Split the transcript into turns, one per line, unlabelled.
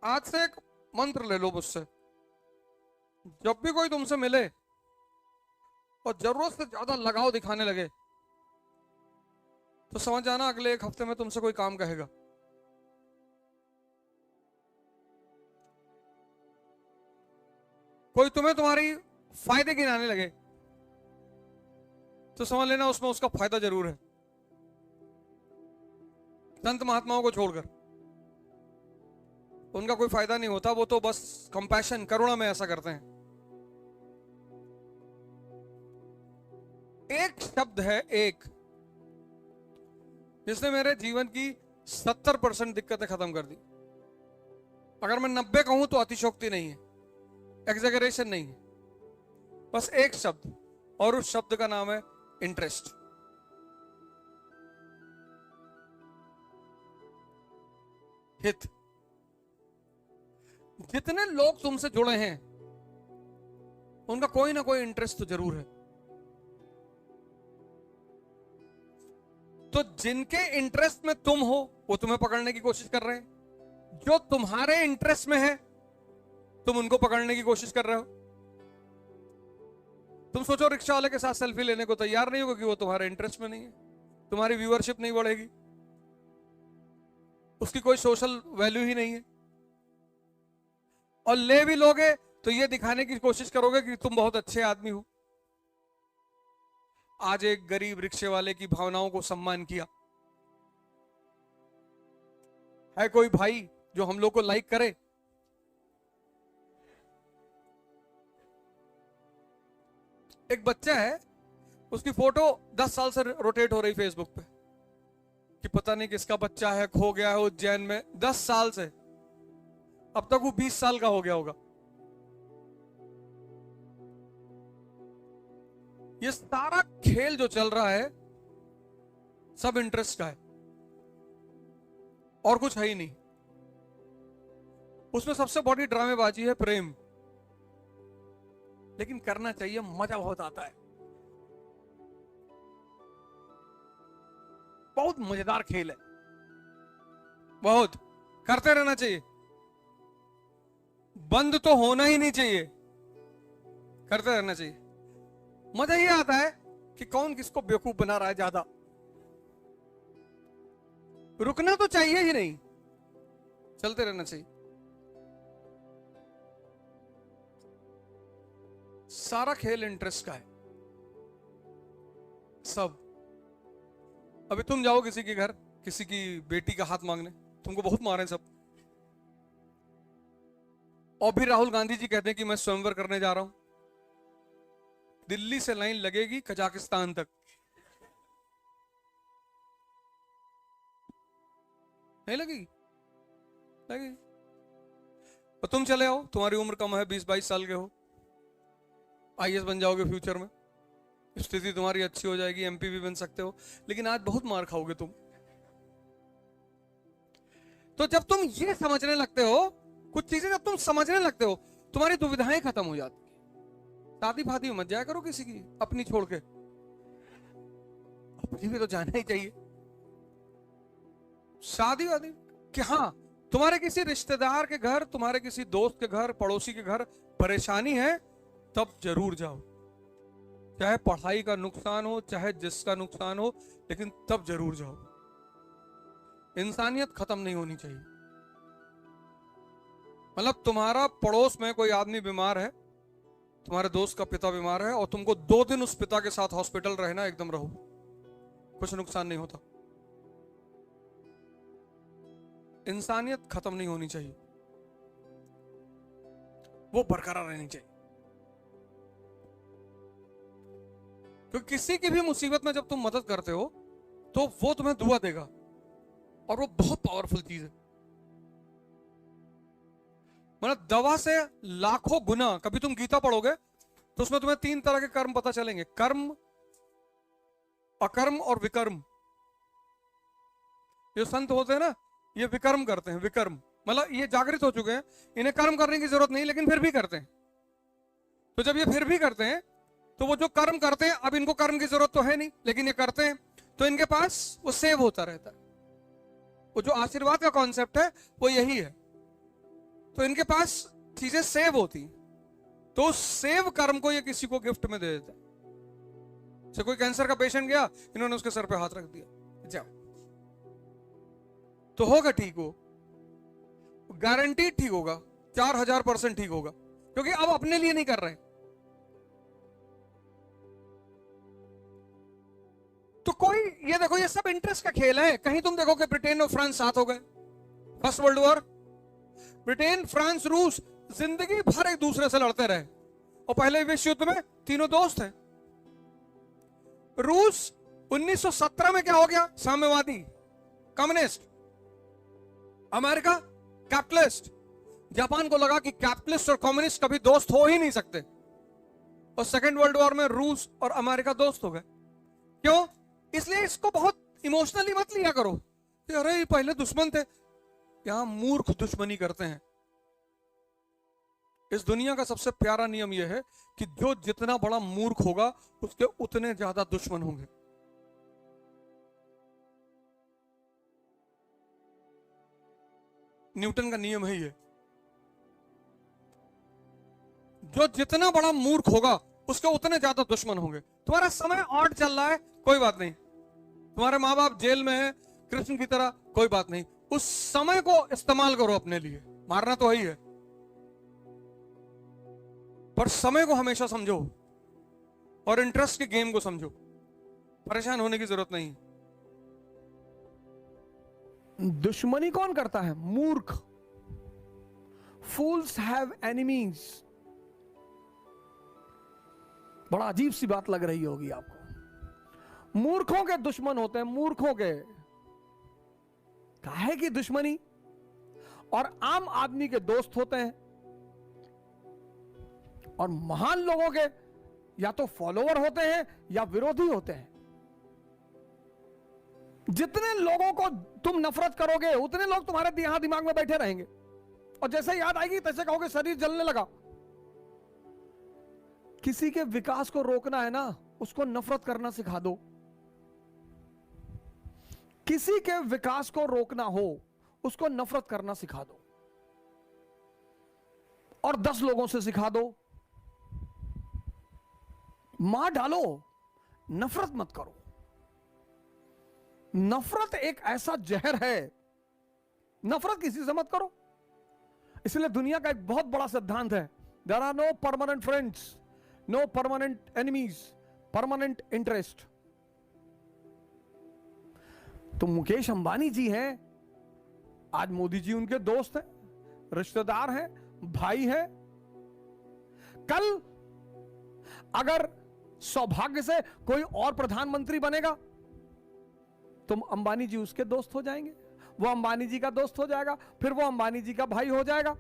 आज से एक मंत्र ले लो मुझसे, जब भी कोई तुमसे मिले और जरूरत से ज्यादा लगाव दिखाने लगे तो समझ जाना अगले एक हफ्ते में तुमसे कोई काम कहेगा। कोई तुम्हें तुम्हारी फायदे गिनाने लगे तो समझ लेना उसमें उसका फायदा जरूर है। संत महात्माओं को छोड़कर उनका कोई फायदा नहीं होता, वो तो बस कंपैशन, करुणा में ऐसा करते हैं। एक शब्द है, एक, जिसने मेरे जीवन की 70% दिक्कतें खत्म कर दी। अगर मैं 90 कहूं तो अतिशोक्ति नहीं है, एग्जैगरेशन नहीं है, बस एक शब्द, और उस शब्द का नाम है इंटरेस्ट। हित। जितने लोग तुमसे जुड़े हैं उनका कोई ना कोई इंटरेस्ट तो जरूर है। तो जिनके इंटरेस्ट में तुम हो वो तुम्हें पकड़ने की कोशिश कर रहे हैं, जो तुम्हारे इंटरेस्ट में है तुम उनको पकड़ने की कोशिश कर रहे हो। तुम सोचो रिक्शा वाले के साथ सेल्फी लेने को तैयार नहीं हो क्योंकि वो तुम्हारे इंटरेस्ट में नहीं है, तुम्हारी व्यूअरशिप नहीं बढ़ेगी, उसकी कोई सोशल वैल्यू ही नहीं है। और ले भी लोगे तो ये दिखाने की कोशिश करोगे कि तुम बहुत अच्छे आदमी हो। आज एक गरीब रिक्शे वाले की भावनाओं को सम्मान किया। है कोई भाई जो हम लोग को लाइक करे? एक बच्चा है, उसकी फोटो 10 साल से रोटेट हो रही फेसबुक पे कि पता नहीं किसका बच्चा है, खो गया है उज्जैन में, 10 साल से। अब तक वो 20 साल का हो गया होगा। ये सारा खेल जो चल रहा है सब इंटरेस्ट का है और कुछ है ही नहीं। उसमें सबसे बड़ी ड्रामेबाजी है प्रेम, लेकिन करना चाहिए, मजा बहुत आता है। बहुत मजेदार खेल है, बहुत करते रहना चाहिए, बंद तो होना ही नहीं चाहिए, करते रहना चाहिए। मजा ये आता है कि कौन किसको बेवकूफ बना रहा है ज्यादा। रुकना तो चाहिए ही नहीं, चलते रहना चाहिए। सारा खेल इंटरेस्ट का है सब। अभी तुम जाओ किसी के घर, किसी की बेटी का हाथ मांगने, तुमको बहुत मारे सब, और भी राहुल गांधी जी कहते हैं कि मैं स्वयंवर करने जा रहा हूं। दिल्ली से लाइन लगेगी कजाकिस्तान तक, नहीं लगेगी? लगेगी। और तुम चले आओ, तुम्हारी उम्र कम है, 20-22 साल के हो, आईएएस बन जाओगे फ्यूचर में, स्थिति तुम्हारी अच्छी हो जाएगी, एमपी भी बन सकते हो, लेकिन आज बहुत मार खाओगे तुम। तो जब तुम ये समझने लगते हो, कुछ चीजें जब तुम समझने लगते हो, तुम्हारी दुविधाएं खत्म हो जाती। शादी फादी मत जाया करो किसी की अपनी छोड़ के, अपनी भी तो जाना ही चाहिए। शादी वादी कि हाँ, तुम्हारे किसी रिश्तेदार के घर, तुम्हारे किसी दोस्त के घर, पड़ोसी के घर परेशानी है, तब जरूर जाओ, चाहे पढ़ाई का नुकसान हो, चाहे जिसका नुकसान हो, लेकिन तब जरूर जाओ। इंसानियत खत्म नहीं होनी चाहिए। मतलब तुम्हारा पड़ोस में कोई आदमी बीमार है, तुम्हारे दोस्त का पिता बीमार है, और तुमको 2 दिन उस पिता के साथ हॉस्पिटल रहना, एकदम रहो, कुछ नुकसान नहीं होता। इंसानियत खत्म नहीं होनी चाहिए, वो बरकरार रहनी चाहिए। क्योंकि किसी की भी मुसीबत में जब तुम मदद करते हो तो वो तुम्हें दुआ देगा, और वो बहुत पावरफुल चीज है। मतलब दवा से लाखों गुना। कभी तुम गीता पढ़ोगे तो उसमें तुम्हें 3 तरह के कर्म पता चलेंगे, कर्म, अकर्म और विकर्म। जो संत होते हैं ना, ये विकर्म करते हैं, विकर्म मतलब ये जागृत हो चुके हैं, इन्हें कर्म करने की जरूरत नहीं, लेकिन फिर भी करते हैं। तो जब ये फिर भी करते हैं तो वो जो कर्म करते हैं, अब इनको कर्म की जरूरत तो है नहीं, लेकिन ये करते हैं, तो इनके पास वो सेव होता रहता है। वो जो आशीर्वाद का कॉन्सेप्ट है वो यही है। तो इनके पास चीजें सेव होती, तो उस सेव कर्म को ये किसी को गिफ्ट में दे देता। जैसे कोई कैंसर का पेशेंट गया, इन्होंने उसके सर पे हाथ रख दिया, जाओ, तो होगा ठीक, वो गारंटी ठीक होगा, 4000% ठीक होगा, क्योंकि अब अपने लिए नहीं कर रहे। तो कोई, ये देखो, ये सब इंटरेस्ट का खेल है। कहीं तुम देखो कि ब्रिटेन और फ्रांस साथ हो गए, first world war, Britain, France, रूस जिंदगी भर एक दूसरे से लड़ते रहे, और पहले विश्व युद्ध में तीनों दोस्त हैं। रूस 1917 में क्या हो गया? साम्यवादी, कम्युनिस्ट। America capitalist. जापान को लगा कि कैपिटलिस्ट और कम्युनिस्ट कभी दोस्त हो ही नहीं सकते, और सेकेंड वर्ल्ड वॉर में रूस और अमेरिका दोस्त हो गए। क्यों? इसलिए इसको बहुत इमोशनली मत लिया करो कि अरे ये पहले दुश्मन थे। यहां मूर्ख दुश्मनी करते हैं। इस दुनिया का सबसे प्यारा नियम यह है कि जो जितना बड़ा मूर्ख होगा उसके उतने ज्यादा दुश्मन होंगे। न्यूटन का नियम है ये, जो जितना बड़ा मूर्ख होगा उसके उतने ज्यादा दुश्मन होंगे। तुम्हारा समय ऑड चल रहा है, कोई बात नहीं, तुम्हारे माँ बाप जेल में है कृष्ण की तरह, कोई बात नहीं, उस समय को इस्तेमाल करो अपने लिए। मारना तो ही है, पर समय को हमेशा समझो और इंटरेस्ट के गेम को समझो। परेशान होने की जरूरत नहीं।
दुश्मनी कौन करता है? मूर्ख। फूल्स हैव एनिमीज। बड़ा अजीब सी बात लग रही होगी आपको। मूर्खों के दुश्मन होते हैं, मूर्खों के। काहे की दुश्मनी? और आम आदमी के दोस्त होते हैं, और महान लोगों के या तो फॉलोवर होते हैं या विरोधी होते हैं। जितने लोगों को तुम नफरत करोगे उतने लोग तुम्हारे यहां दिमाग में बैठे रहेंगे, और जैसे याद आएगी तैसे कहोगे शरीर जलने लगा। किसी के विकास को रोकना है ना, उसको नफरत करना सिखा दो। किसी के विकास को रोकना हो, उसको नफरत करना सिखा दो, और 10 लोगों से सिखा दो। मार डालो, नफरत मत करो। नफरत एक ऐसा जहर है, नफरत किसी से मत करो। इसलिए दुनिया का एक बहुत बड़ा सिद्धांत है, there are no permanent friends, no permanent enemies, permanent interest. तो मुकेश अंबानी जी हैं, आज मोदी जी उनके दोस्त हैं, रिश्तेदार हैं, भाई हैं। कल अगर सौभाग्य से कोई और प्रधानमंत्री बनेगा तो अंबानी जी उसके दोस्त हो जाएंगे, वो अंबानी जी का दोस्त हो जाएगा, फिर वो अंबानी जी का भाई हो जाएगा।